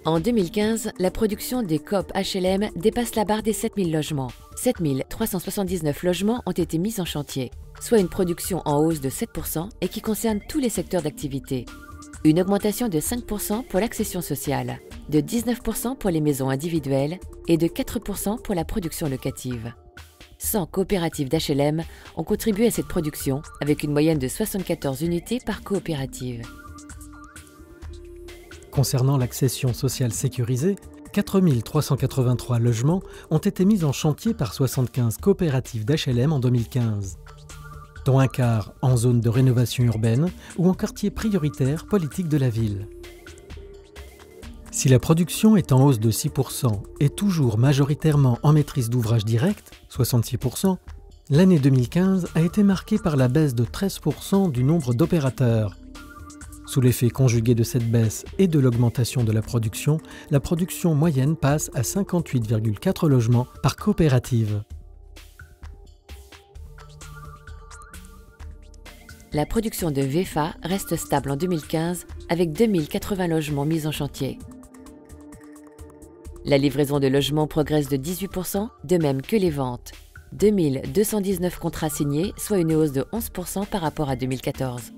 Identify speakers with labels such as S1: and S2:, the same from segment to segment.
S1: En 2015, la production des coop HLM dépasse la barre des 7000 logements. 7379 logements ont été mis en chantier, soit une production en hausse de 7% et qui concerne tous les secteurs d'activité. Une augmentation de 5% pour l'accession sociale, de 19% pour les maisons individuelles et de 4% pour la production locative. 100 coopératives d'HLM ont contribué à cette production avec une moyenne de 74 unités par coopérative.
S2: Concernant l'accession sociale sécurisée, 4 383 logements ont été mis en chantier par 75 coopératives d'HLM en 2015, dont un quart en zone de rénovation urbaine ou en quartier prioritaire politique de la ville. Si la production est en hausse de 6% et toujours majoritairement en maîtrise d'ouvrage direct, 66%, l'année 2015 a été marquée par la baisse de 13% du nombre d'opérateurs. Sous l'effet conjugué de cette baisse et de l'augmentation de la production moyenne passe à 58,4 logements par coopérative.
S1: La production de VEFA reste stable en 2015 avec 2080 logements mis en chantier. La livraison de logements progresse de 18%, de même que les ventes. 2219 contrats signés, soit une hausse de 11% par rapport à 2014.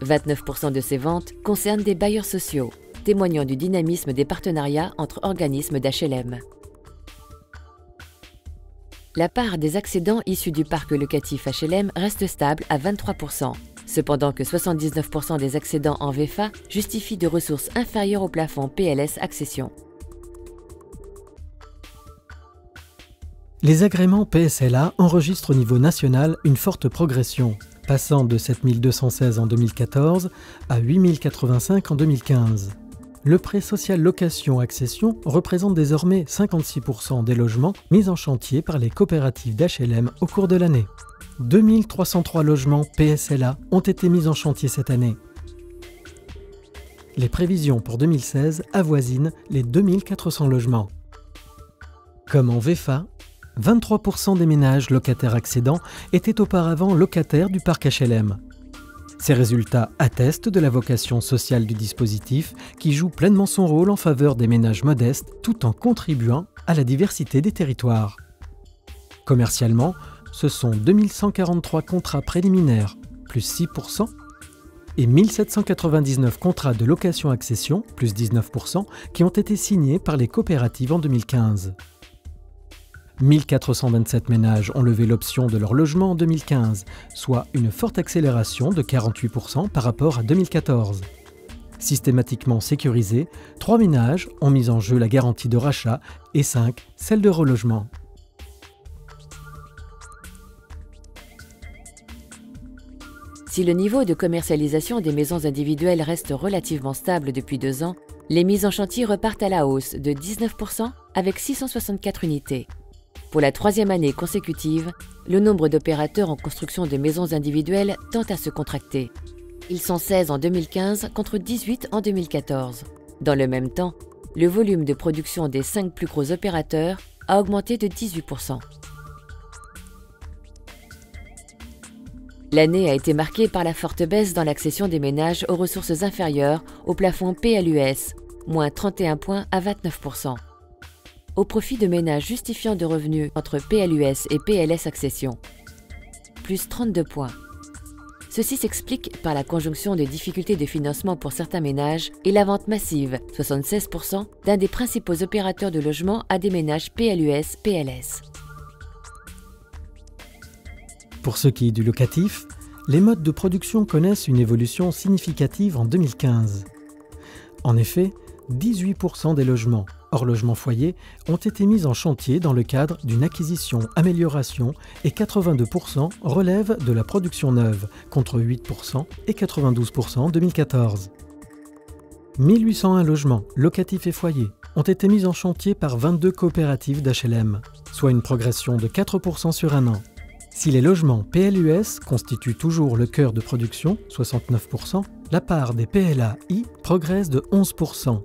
S1: 29% de ces ventes concernent des bailleurs sociaux, témoignant du dynamisme des partenariats entre organismes d'HLM. La part des accédants issus du parc locatif HLM reste stable à 23%, cependant que 79% des accédants en VEFA justifient de ressources inférieures au plafond PLS accession.
S2: Les agréments PSLA enregistrent au niveau national une forte progression, passant de 7216 en 2014 à 8085 en 2015. Le prêt social location accession représente désormais 56% des logements mis en chantier par les coopératives d'HLM au cours de l'année. 2303 logements PSLA ont été mis en chantier cette année. Les prévisions pour 2016 avoisinent les 2400 logements. Comme en VEFA, 23% des ménages locataires accédants étaient auparavant locataires du parc HLM. Ces résultats attestent de la vocation sociale du dispositif qui joue pleinement son rôle en faveur des ménages modestes tout en contribuant à la diversité des territoires. Commercialement, ce sont 2143 contrats préliminaires, plus 6%, et 1799 contrats de location-accession, plus 19%, qui ont été signés par les coopératives en 2015. 1427 ménages ont levé l'option de leur logement en 2015, soit une forte accélération de 48% par rapport à 2014. Systématiquement sécurisés, 3 ménages ont mis en jeu la garantie de rachat et 5 celle de relogement.
S1: Si le niveau de commercialisation des maisons individuelles reste relativement stable depuis 2 ans, les mises en chantier repartent à la hausse de 19% avec 664 unités. Pour la 3e année consécutive, le nombre d'opérateurs en construction de maisons individuelles tend à se contracter. Ils sont 16 en 2015 contre 18 en 2014. Dans le même temps, le volume de production des 5 plus gros opérateurs a augmenté de 18%. L'année a été marquée par la forte baisse dans l'accession des ménages aux ressources inférieures au plafond PLUS, moins 31 points à 29%. Au profit de ménages justifiant de revenus entre PLUS et PLS accession, plus 32 points. Ceci s'explique par la conjonction des difficultés de financement pour certains ménages et la vente massive, 76%, d'un des principaux opérateurs de logement à des ménages PLUS-PLS.
S2: Pour ce qui est du locatif, les modes de production connaissent une évolution significative en 2015. En effet, 18% des logements, hors logement foyer, ont été mis en chantier dans le cadre d'une acquisition-amélioration et 82% relèvent de la production neuve, contre 8% et 92% en 2014. 1801 logements, locatifs et foyers, ont été mis en chantier par 22 coopératives d'HLM, soit une progression de 4% sur un an. Si les logements PLUS constituent toujours le cœur de production, 69%, la part des PLAI progresse de 11%.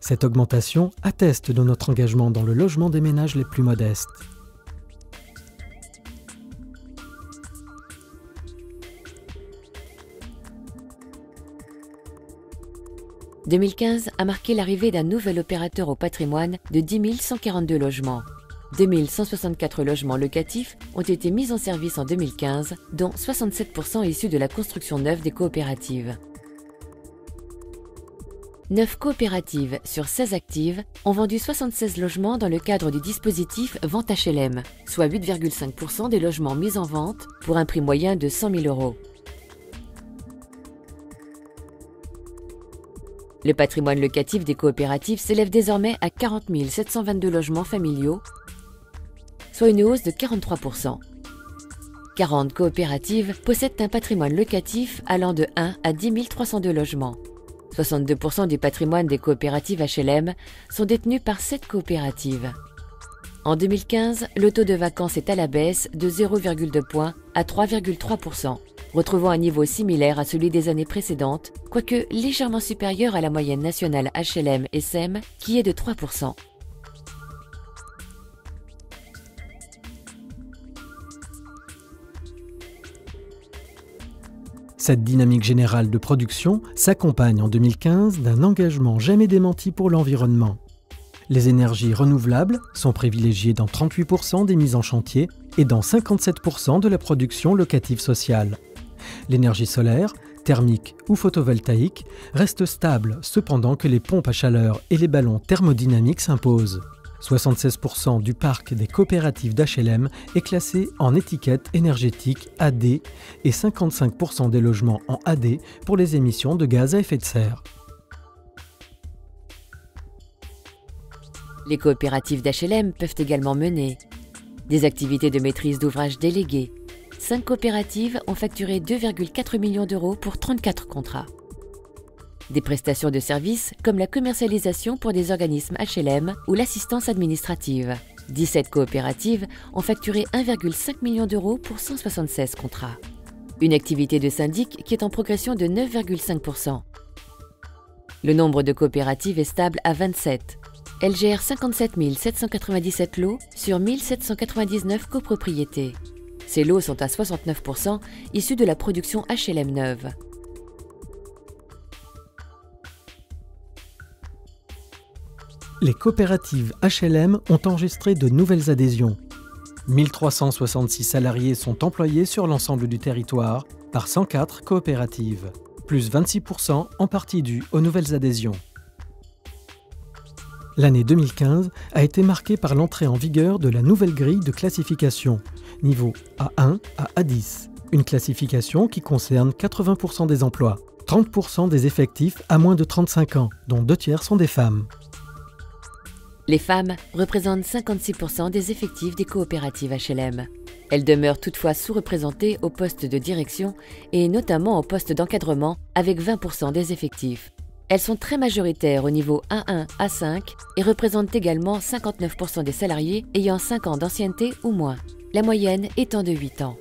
S2: Cette augmentation atteste de notre engagement dans le logement des ménages les plus modestes.
S1: 2015 a marqué l'arrivée d'un nouvel opérateur au patrimoine de 10 142 logements. 2 164 logements locatifs ont été mis en service en 2015, dont 67% issus de la construction neuve des coopératives. 9 coopératives sur 16 actives ont vendu 76 logements dans le cadre du dispositif Vente HLM, soit 8,5% des logements mis en vente pour un prix moyen de 100 000 €. Le patrimoine locatif des coopératives s'élève désormais à 40 722 logements familiaux, soit une hausse de 43%. 40 coopératives possèdent un patrimoine locatif allant de 1 à 10 302 logements. 62% du patrimoine des coopératives HLM sont détenus par 7 coopératives. En 2015, le taux de vacances est à la baisse de 0,2 points à 3,3%, retrouvant un niveau similaire à celui des années précédentes, quoique légèrement supérieur à la moyenne nationale HLM et SEM qui est de 3%.
S2: Cette dynamique générale de production s'accompagne en 2015 d'un engagement jamais démenti pour l'environnement. Les énergies renouvelables sont privilégiées dans 38% des mises en chantier et dans 57% de la production locative sociale. L'énergie solaire, thermique ou photovoltaïque reste stable cependant que les pompes à chaleur et les ballons thermodynamiques s'imposent. 76% du parc des coopératives d'HLM est classé en étiquette énergétique AD et 55% des logements en AD pour les émissions de gaz à effet de serre.
S1: Les coopératives d'HLM peuvent également mener des activités de maîtrise d'ouvrage déléguées. 5 coopératives ont facturé 2,4 millions € pour 34 contrats. Des prestations de services comme la commercialisation pour des organismes HLM ou l'assistance administrative. 17 coopératives ont facturé 1,5 million € pour 176 contrats. Une activité de syndic qui est en progression de 9,5%. Le nombre de coopératives est stable à 27. Elles gèrent 57 797 lots sur 1799 copropriétés. Ces lots sont à 69% issus de la production HLM neuve.
S2: Les coopératives HLM ont enregistré de nouvelles adhésions. 1366 salariés sont employés sur l'ensemble du territoire par 104 coopératives, plus 26% en partie dû aux nouvelles adhésions. L'année 2015 a été marquée par l'entrée en vigueur de la nouvelle grille de classification, niveau A1 à A10, une classification qui concerne 80% des emplois, 30% des effectifs à moins de 35 ans, dont 2 tiers sont des femmes.
S1: Les femmes représentent 56% des effectifs des coopératives HLM. Elles demeurent toutefois sous-représentées au poste de direction et notamment au poste d'encadrement avec 20% des effectifs. Elles sont très majoritaires au niveau A1 à 5 et représentent également 59% des salariés ayant 5 ans d'ancienneté ou moins, la moyenne étant de 8 ans.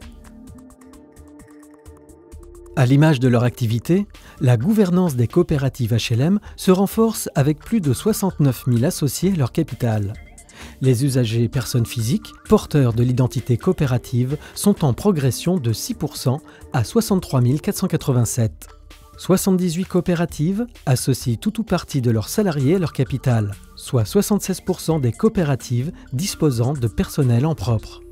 S2: À l'image de leur activité, la gouvernance des coopératives HLM se renforce avec plus de 69 000 associés à leur capital. Les usagers personnes physiques, porteurs de l'identité coopérative, sont en progression de 6% à 63 487. 78 coopératives associent tout ou partie de leurs salariés à leur capital, soit 76% des coopératives disposant de personnel en propre.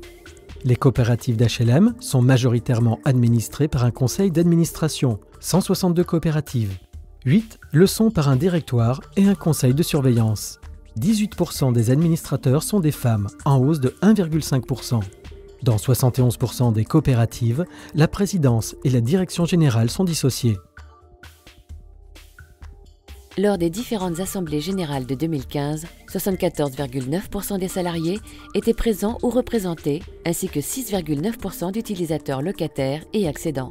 S2: Les coopératives d'HLM sont majoritairement administrées par un conseil d'administration, 162 coopératives. 8 le sont par un directoire et un conseil de surveillance. 18% des administrateurs sont des femmes, en hausse de 1,5%. Dans 71% des coopératives, la présidence et la direction générale sont dissociées.
S1: Lors des différentes assemblées générales de 2015, 74,9% des salariés étaient présents ou représentés, ainsi que 6,9% d'utilisateurs locataires et accédants.